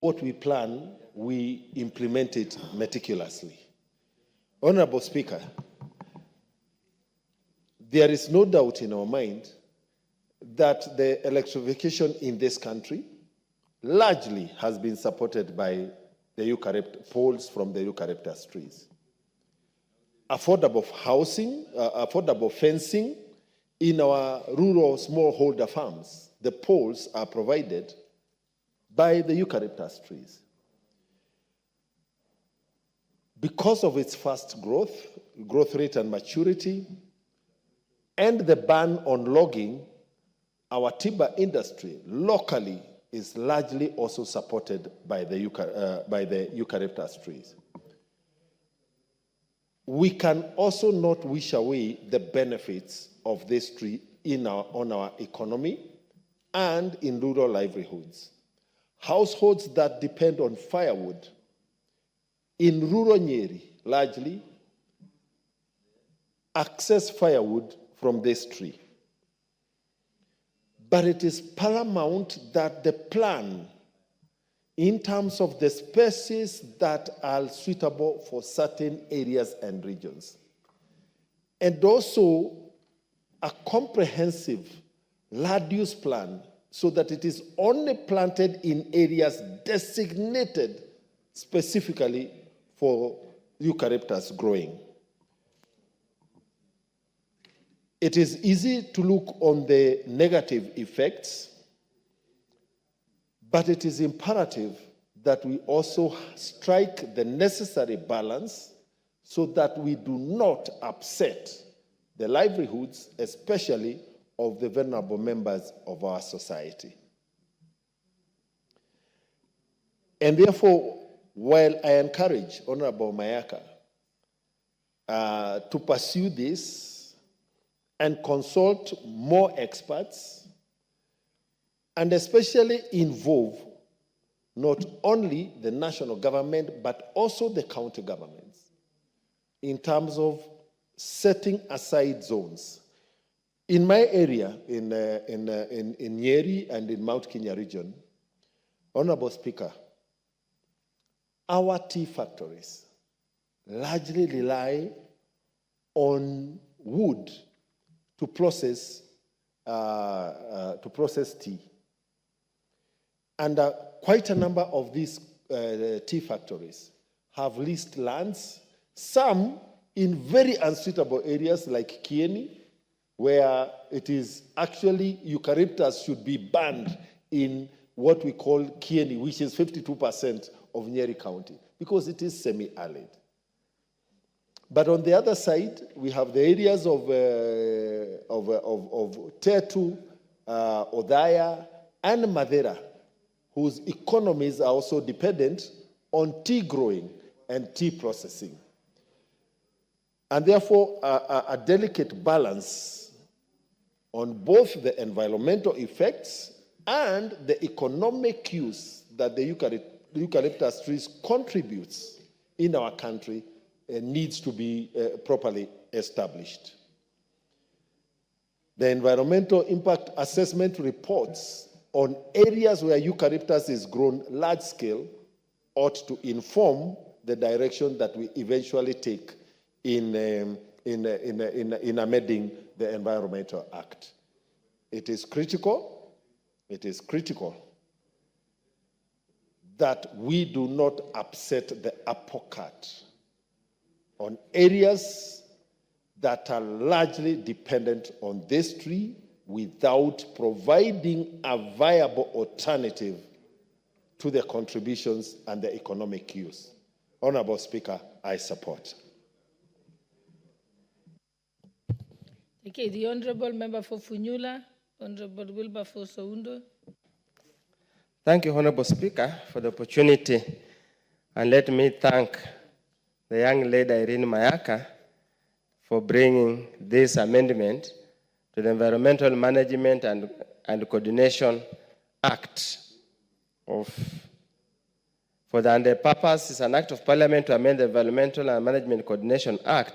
what we plan, we implement it meticulously. Honorable Speaker, there is no doubt in our mind that the electrification in this country largely has been supported by the poles from the eucalyptus trees. Affordable housing, affordable fencing in our rural smallholder farms, the poles are provided by the eucalyptus trees. Because of its fast growth rate and maturity, and the ban on logging, our timber industry locally is largely also supported by the eucalyptus trees. We can also not wish away the benefits of this tree on our economy and in rural livelihoods. Households that depend on firewood in rural Nyeri largely access firewood from this tree. But it is paramount that the plan, in terms of the species that are suitable for certain areas and regions, and also a comprehensive land use plan so that it is only planted in areas designated specifically for eucalyptus growing. It is easy to look on the negative effects, but it is imperative that we also strike the necessary balance so that we do not upset the livelihoods, especially of the vulnerable members of our society. And therefore, while I encourage Honorable Mayaka to pursue this and consult more experts, and especially involve not only the national government, but also the county governments in terms of setting aside zones. In my area, in Nyeri and in Mount Kenya region, Honorable Speaker, our tea factories largely rely on wood to process tea. And quite a number of these tea factories have leased lands, some in very unsuitable areas like Kieni, where it is actually eucalyptus should be banned in what we call Kieni, which is 52% of Nyeri County, because it is semi-arid. But on the other side, we have the areas of Tetu, Odaya, and Madeira, whose economies are also dependent on tea growing and tea processing. And therefore, a delicate balance on both the environmental effects and the economic use that the eucalyptus trees contributes in our country needs to be properly established. The environmental impact assessment reports on areas where eucalyptus is grown large scale ought to inform the direction that we eventually take in amending the Environmental Act. It is critical that we do not upset the apple cart on areas that are largely dependent on this tree without providing a viable alternative to the contributions and the economic use. Honorable Speaker, I support. Okay, the Honorable Member for Funyula, Honorable Wilberforce Oundo. Thank you, Honorable Speaker, for the opportunity. And let me thank the young lady Irene Mayaka for bringing this amendment to the Environmental Management and Coordination Act for the purpose is an act of parliament to amend the Environmental and Management Coordination Act